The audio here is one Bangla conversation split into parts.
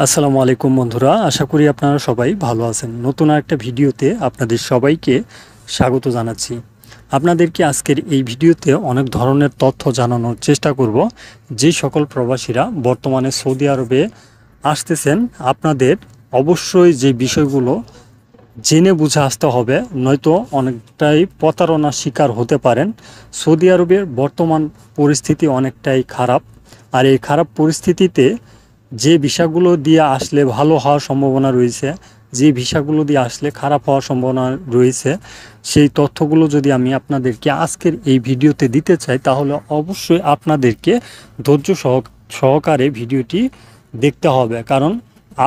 আসসালামু আলাইকুম বন্ধুরা, আশা করি আপনারা সবাই ভালো আছেন। নতুন একটা ভিডিওতে আপনাদের সবাইকে স্বাগত জানাচ্ছি। আপনাদেরকে আজকের এই ভিডিওতে অনেক ধরনের তথ্য জানানোর চেষ্টা করব। যে সকল প্রবাসীরা বর্তমানে সৌদি আরবে আসতেছেন, আপনাদের অবশ্যই যে বিষয়গুলো জেনে বুঝে আসতে হবে, নয়তো অনেকটাই প্রতারণার শিকার হতে পারেন। সৌদি আরবের বর্তমান পরিস্থিতি অনেকটাই খারাপ, আর এই খারাপ পরিস্থিতিতে যে ভিসাগুলো দিয়ে আসলে ভালো হওয়ার সম্ভাবনা রয়েছে, যে ভিসাগুলো দিয়ে আসলে খারাপ হওয়ার সম্ভাবনা রয়েছে, সেই তথ্যগুলো যদি আমি আপনাদেরকে আজকের এই ভিডিওতে দিতে চাই, তাহলে অবশ্যই আপনাদেরকে ধৈর্য সহকারে ভিডিওটি দেখতে হবে। কারণ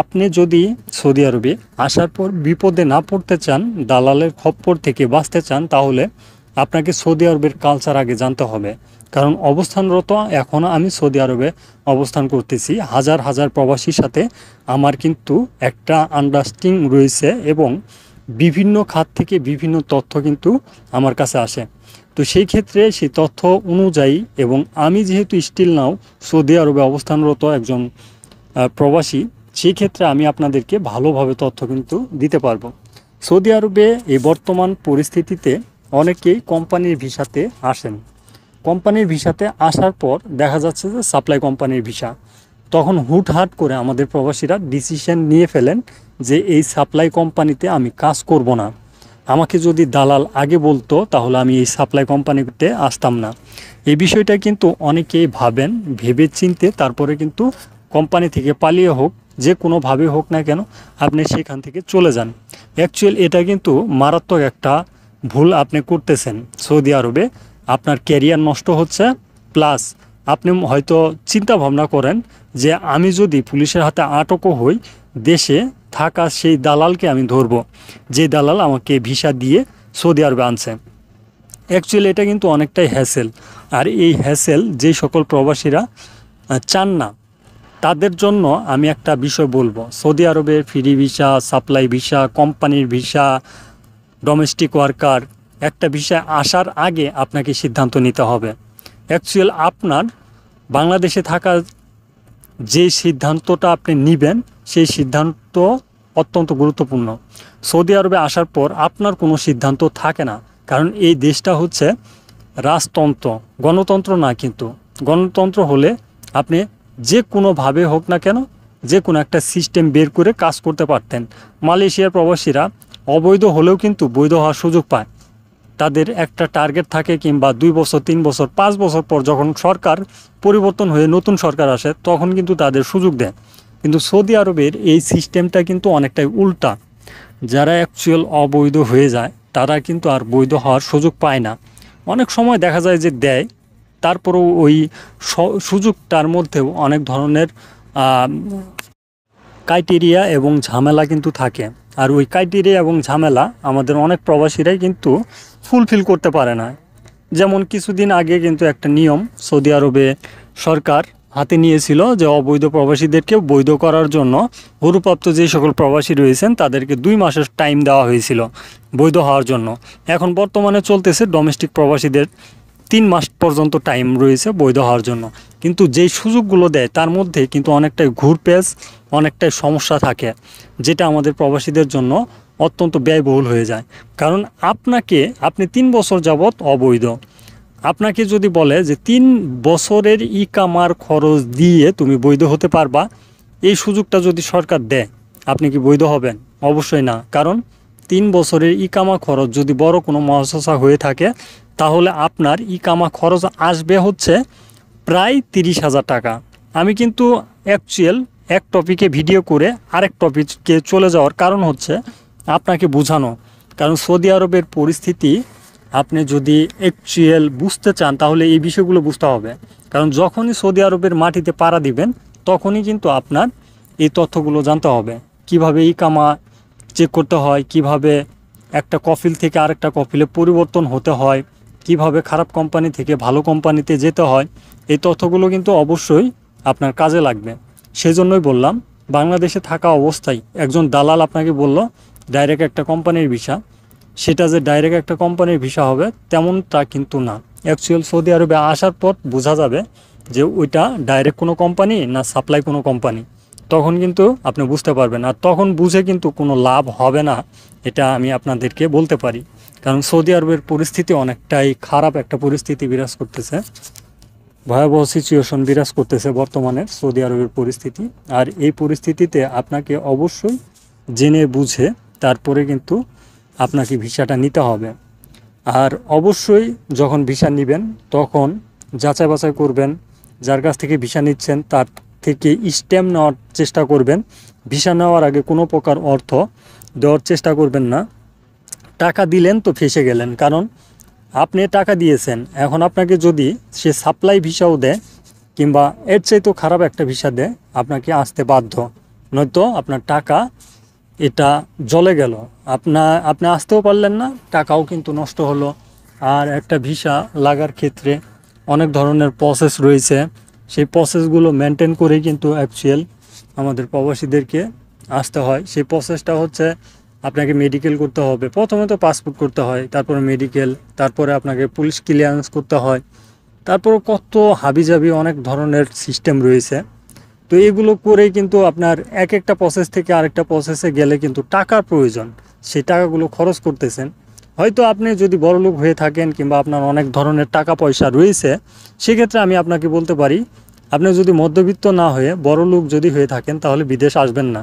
আপনি যদি সৌদি আরবে আসার পর বিপদে না পড়তে চান, দালালের খপ্পর থেকে বাঁচতে চান, তাহলে আপনাকে সৌদি আরবের কালচার আগে জানতে হবে। কারণ অবস্থানরত এখন আমি সৌদি আরবে অবস্থান করতেছি, হাজার হাজার প্রবাসীর সাথে আমার কিন্তু একটা আন্ডারস্ট্যান্ডিং রয়েছে, এবং বিভিন্ন খাত থেকে বিভিন্ন তথ্য কিন্তু আমার কাছে আসে। তো সেই ক্ষেত্রে সেই তথ্য অনুযায়ী, এবং আমি যেহেতু স্টিল নাও সৌদি আরবে অবস্থানরত একজন প্রবাসী, সেই ক্ষেত্রে আমি আপনাদেরকে ভালোভাবে তথ্য কিন্তু দিতে পারবো। সৌদি আরবে এই বর্তমান পরিস্থিতিতে অনেকেই কোম্পানির ভিসাতে আসেন। কোম্পানির ভিসাতে আসার পর দেখা যাচ্ছে যে সাপ্লাই কোম্পানির ভিসা। তখন হুটহাট করে আমাদের প্রবাসীরা ডিসিশন নিয়ে ফেলেন যে এই সাপ্লাই কোম্পানিতে আমি কাজ করব না। আমাকে যদি দালাল আগে বলতো, তাহলে আমি এই সাপ্লাই কোম্পানিতে আসতাম না। এই বিষয়টা কিন্তু অনেকেই ভাবেন, ভেবে চিনতে তারপরে কিন্তু কোম্পানি থেকে পালিয়ে হোক, যে কোনোভাবে হোক না কেন, আপনি সেখান থেকে চলে যান। অ্যাকচুয়াল এটা কিন্তু মারাত্মক একটা ভুল আপনি করতেছেন। সৌদি আরবে আপনার ক্যারিয়ার নষ্ট হচ্ছে, প্লাস আপনি হয়তো চিন্তা ভাবনা করেন যে আমি যদি পুলিশের হাতে আটকও হই, দেশে থাকা সেই দালালকে আমি ধরব, যে দালাল আমাকে ভিসা দিয়ে সৌদি আরবে আনছে। অ্যাকচুয়ালি এটা কিন্তু অনেকটাই হ্যাসেল। আর এই হ্যাসেল যে সকল প্রবাসীরা চান না, তাদের জন্য আমি একটা বিষয় বলবো। সৌদি আরবের ফ্রি ভিসা, সাপ্লাই ভিসা, কোম্পানির ভিসা, ডোমেস্টিক ওয়ার্কার, একটা বিষয় আসার আগে আপনাকে সিদ্ধান্ত নিতে হবে। অ্যাকচুয়াল আপনার বাংলাদেশে থাকা যে সিদ্ধান্তটা আপনি নেবেন, সেই সিদ্ধান্ত অত্যন্ত গুরুত্বপূর্ণ। সৌদি আরবে আসার পর আপনার কোনো সিদ্ধান্ত থাকে না, কারণ এই দেশটা হচ্ছে রাজতন্ত্র, গণতন্ত্র না। কিন্তু গণতন্ত্র হলে আপনি যে কোনোভাবে হোক না কেন, যে কোনো একটা সিস্টেম বের করে কাজ করতে পারতেন। মালয়েশিয়ার প্রবাসীরা অবৈধ হলেও কিন্তু বৈধ হওয়ার সুযোগ পায়। তাদের একটা টার্গেট থাকে, কিংবা 2 বছর, 3 বছর, 5 বছর পর যখন সরকার পরিবর্তন হয়ে নতুন সরকার আসে, তখন কিন্তু তাদের সুযোগ দেয়। কিন্তু সৌদি আরবের এই সিস্টেমটা কিন্তু অনেকটাই উল্টা। যারা অ্যাকচুয়াল অবৈধ হয়ে যায়, তারা কিন্তু আর বৈধ হওয়ার সুযোগ পায় না। অনেক সময় দেখা যায় যে দেয়, তারপরেও ওই সুযোগটার মধ্যেও অনেক ধরনের ক্রাইটেরিয়া এবং ঝামেলা কিন্তু থাকে। আর ওই ক্রাইটেরিয়া এবং ঝামেলা আমাদের অনেক প্রবাসীরাই কিন্তু ফুলফিল করতে পারে না। যেমন কিছুদিন আগে কিন্তু একটা নিয়ম সৌদি আরবে সরকার হাতে নিয়েছিল, যে অবৈধ প্রবাসীদেরকে বৈধ করার জন্য হুরুপ্রাপ্ত যে সকল প্রবাসী রয়েছেন তাদেরকে 2 মাসের টাইম দেওয়া হয়েছিল বৈধ হওয়ার জন্য। এখন বর্তমানে চলতেছে ডোমেস্টিক প্রবাসীদের 3 মাস পর্যন্ত টাইম রয়েছে বৈধ হওয়ার জন্য। কিন্তু যেই সুযোগগুলো দেয় তার মধ্যে কিন্তু অনেকটাই ঘুরপেচ, অনেকটাই সমস্যা থাকে, যেটা আমাদের প্রবাসীদের জন্য অত্যন্ত ব্যয়বহুল হয়ে যায়। কারণ আপনি 3 বছর যাবৎ অবৈধ, আপনাকে যদি বলে যে 3 বছরের ইকামার খরচ দিয়ে তুমি বৈধ হতে পারবা, এই সুযোগটা যদি সরকার দেয়, আপনি কি বৈধ হবেন? অবশ্যই না। কারণ 3 বছরের ইকামা খরচ যদি বড় কোনো মুআসাসা হয়ে থাকে, তাহলে আপনার ইকামা খরচ আসবে হচ্ছে প্রায় 30,000 টাকা। আমি কিন্তু অ্যাকচুয়াল এক টপিকে ভিডিও করে আরেক টপিকে চলে যাওয়ার কারণ হচ্ছে আপনাকে বোঝানো। কারণ সৌদি আরবের পরিস্থিতি আপনি যদি অ্যাকচুয়াল বুঝতে চান, তাহলে এই বিষয়গুলো বুঝতে হবে। কারণ যখনই সৌদি আরবের মাটিতে পাড়া দিবেন, তখনই কিন্তু আপনার এই তথ্যগুলো জানতে হবে। কিভাবে ইকামা চেক করতে হয়, কিভাবে একটা কফিল থেকে আরেকটা কফিলে পরিবর্তন হতে হয়, কিভাবে খারাপ কোম্পানি থেকে ভালো কোম্পানিতে যেতে হয়, এই তথ্যগুলো কিন্তু অবশ্যই আপনার কাজে লাগবে। সেজন্যই বললাম, বাংলাদেশে থাকা অবস্থায় একজন দালাল আপনাকে বলল ডাইরেক্ট একটা কোম্পানির ভিসা, সেটা যে ডাইরেক্ট একটা কোম্পানির ভিসা হবে তেমনটা কিন্তু না। অ্যাকচুয়াল সৌদি আরবে আসার পর বোঝা যাবে যে ওইটা ডাইরেক্ট কোনো কোম্পানি না সাপ্লাই কোনো কোম্পানি। তখন কিন্তু আপনি বুঝতে পারবেন। আর তখন বুঝে কিন্তু কোনো লাভ হবে না, এটা আমি আপনাদেরকে বলতে পারি। কারণ সৌদি আরবের পরিস্থিতি অনেকটাই খারাপ একটা পরিস্থিতি বিরাজ করতেছে, ভয়াবহ সিচুয়েশন বিরাজ করতেছে বর্তমানে সৌদি আরবের পরিস্থিতি। আর এই পরিস্থিতিতে আপনাকে অবশ্যই জেনে বুঝে তারপরে কিন্তু আপনাকে ভিসাটা নিতে হবে। আর অবশ্যই যখন ভিসা নেবেন তখন যাচাই বাছাই করবেন, যার কাছ থেকে ভিসা নিচ্ছেন তার থেকে স্ট্যাম্প নেওয়ার চেষ্টা করবেন। ভিসা নেওয়ার আগে কোনো প্রকার অর্থ দেওয়ার চেষ্টা করবেন না। টাকা দিলেন তো ফেঁসে গেলেন, কারণ আপনি টাকা দিয়েছেন, এখন আপনাকে যদি সে সাপ্লাই ভিসাও দেয় কিংবা এর চাইতেও খারাপ একটা ভিসা দেয়, আপনাকে আসতে বাধ্য, নয়তো আপনার টাকা এটা জলে গেল, আপনি আসতেও পারলেন না, টাকাও কিন্তু নষ্ট হলো। আর একটা ভিসা লাগার ক্ষেত্রে অনেক ধরনের প্রসেস রয়েছে, সেই প্রসেসগুলো মেনটেন করেই কিন্তু অ্যাকচুয়াল আমাদের প্রবাসীদেরকে আসতে হয়। সেই প্রসেসটা হচ্ছে আপনাকে মেডিকেল করতে হবে, প্রথমে তো পাসপোর্ট করতে হয়, তারপরে মেডিকেল, তারপরে আপনাকে পুলিশ ক্লিয়ারেন্স করতে হয়, তারপর কত হাবিজাবি অনেক ধরনের সিস্টেম রয়েছে। তো এগুলো করেই কিন্তু আপনার এক একটা প্রসেস থেকে আরেকটা প্রসেসে গেলে কিন্তু টাকার প্রয়োজন, সেই টাকাগুলো খরচ করতেছেন। হয়তো আপনি যদি বড়লোক হয়ে থাকেন কিংবা আপনার অনেক ধরনের টাকা পয়সা রয়েছে, সেক্ষেত্রে আমি আপনাকে বলতে পারি, আপনি যদি মধ্যবিত্ত না হয়ে বড়লোক যদি হয়ে থাকেন তাহলে বিদেশ আসবেন না।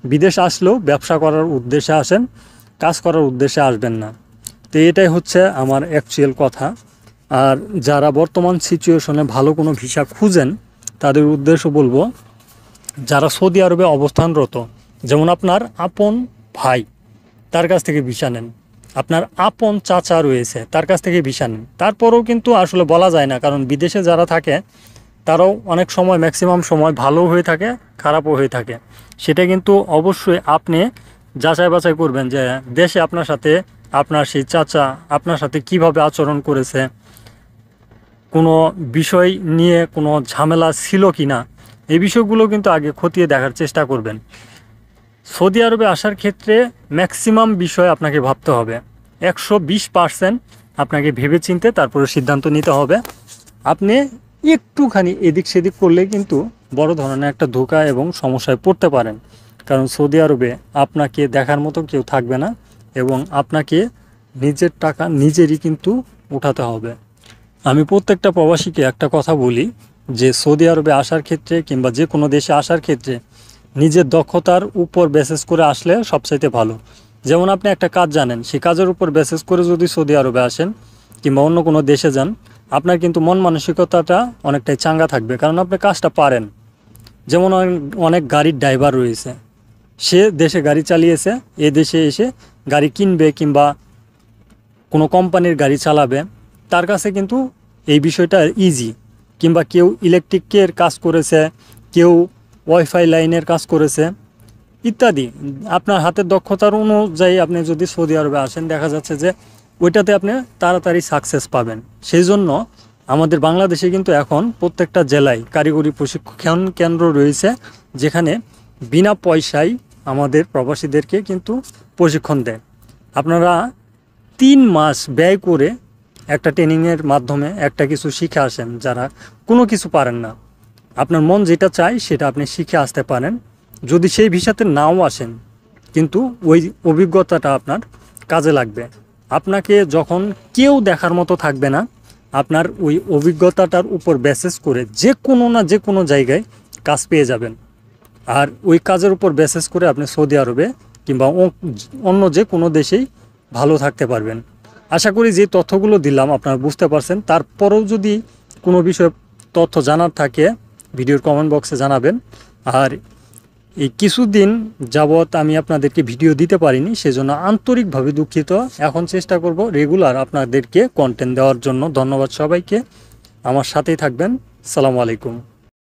বিদেশ আসলেও ব্যবসা করার উদ্দেশ্যে আসেন, কাজ করার উদ্দেশ্যে আসবেন না। তো এটাই হচ্ছে আমার অ্যাকচুয়াল কথা। আর যারা বর্তমান সিচুয়েশনে ভালো কোনো ভিসা খুঁজেন তাদের উদ্দেশ্য বলবো, যারা সৌদি আরবে অবস্থানরত, যেমন আপনার আপন ভাই, তার কাছ থেকে ভিসা নেন। আপনার আপন চাচা রয়েছে, তার কাছ থেকে ভিসা নেন। তারপরেও কিন্তু আসলে বলা যায় না, কারণ বিদেশে যারা থাকে তারাও অনেক সময়, ম্যাক্সিমাম সময় ভালো হয়ে থাকে, খারাপও হয়ে থাকে। সেটা কিন্তু অবশ্যই আপনি যাচাই বাছাই করবেন যে দেশে আপনার সাথে আপনার সেই চাচা আপনার সাথে কিভাবে আচরণ করেছে, কোনো বিষয় নিয়ে কোনো ঝামেলা ছিল কি না, এই বিষয়গুলো কিন্তু আগে খতিয়ে দেখার চেষ্টা করবেন। সৌদি আরবে আসার ক্ষেত্রে ম্যাক্সিমাম বিষয় আপনাকে ভাবতে হবে, 120% আপনাকে ভেবেচিন্তে তারপরে সিদ্ধান্ত নিতে হবে। আপনি একটুখানি এদিক সেদিক করলে কিন্তু বড় ধরনের একটা ধোঁকা এবং সমস্যায় পড়তে পারেন। কারণ সৌদি আরবে আপনাকে দেখার মতো কেউ থাকবে না এবং আপনাকে নিজের টাকা নিজেরই কিন্তু উঠাতে হবে। আমি প্রত্যেকটা প্রবাসীকে একটা কথা বলি যে সৌদি আরবে আসার ক্ষেত্রে কিংবা যে কোনো দেশে আসার ক্ষেত্রে নিজের দক্ষতার উপর বেসিস করে আসলে সবচাইতে ভালো। যেমন আপনি একটা কাজ জানেন, সেই কাজের উপর বেসিস করে যদি সৌদি আরবে আসেন কিংবা অন্য কোনো দেশে যান, আপনার কিন্তু মন মানসিকতাটা অনেকটাই চাঙ্গা থাকবে, কারণ আপনি কাজটা পারেন। যেমন অনেক গাড়ির ড্রাইভার রয়েছে, সে দেশে গাড়ি চালিয়েছে, এ দেশে এসে গাড়ি কিনবে কিংবা কোনো কোম্পানির গাড়ি চালাবে, তার কাছে কিন্তু এই বিষয়টা ইজি। কিংবা কেউ ইলেকট্রিকের কাজ করেছে, কেউ ওয়াইফাই লাইনের কাজ করেছে ইত্যাদি। আপনার হাতের দক্ষতার অনুযায়ী আপনি যদি সৌদি আরবে আসেন, দেখা যাচ্ছে যে ওইটাতে আপনি তাড়াতাড়ি সাকসেস পাবেন। সেই জন্য আমাদের বাংলাদেশে কিন্তু এখন প্রত্যেকটা জেলায় কারিগরি প্রশিক্ষণ কেন্দ্র রয়েছে, যেখানে বিনা পয়সায় আমাদের প্রবাসীদেরকে কিন্তু প্রশিক্ষণ দেয়। আপনারা 3 মাস ব্যয় করে একটা ট্রেনিংয়ের মাধ্যমে একটা কিছু শিখে আসেন, যারা কোনো কিছু পারেন না। আপনার মন যেটা চায় সেটা আপনি শিখে আসতে পারেন। যদি সেই ভিসাতে নাও আসেন, কিন্তু ওই অভিজ্ঞতাটা আপনার কাজে লাগবে। আপনাকে যখন কেউ দেখার মতো থাকবে না, আপনার ওই অভিজ্ঞতাটার উপর বেসিস করে যে কোনো না যে কোনো জায়গায় কাজ পেয়ে যাবেন। আর ওই কাজের উপর বেসিস করে আপনি সৌদি আরবে কিংবা অন্য যে কোনো দেশেই ভালো থাকতে পারবেন। আশা করি যে তথ্যগুলো দিলাম আপনারা বুঝতে পারছেন। তারপরেও যদি কোনো বিষয়ে তথ্য জানার থাকে ভিডিওর কমেন্ট বক্সে জানাবেন। আর এই কিছুদিন যাবৎ আমি আপনাদেরকে ভিডিও দিতে পারিনি, সেজন্য আন্তরিকভাবে দুঃখিত। এখন চেষ্টা করব রেগুলার আপনাদেরকে কন্টেন্ট দেওয়ার জন্য। ধন্যবাদ সবাইকে, আমার সাথেই থাকবেন। আসসালামু আলাইকুম।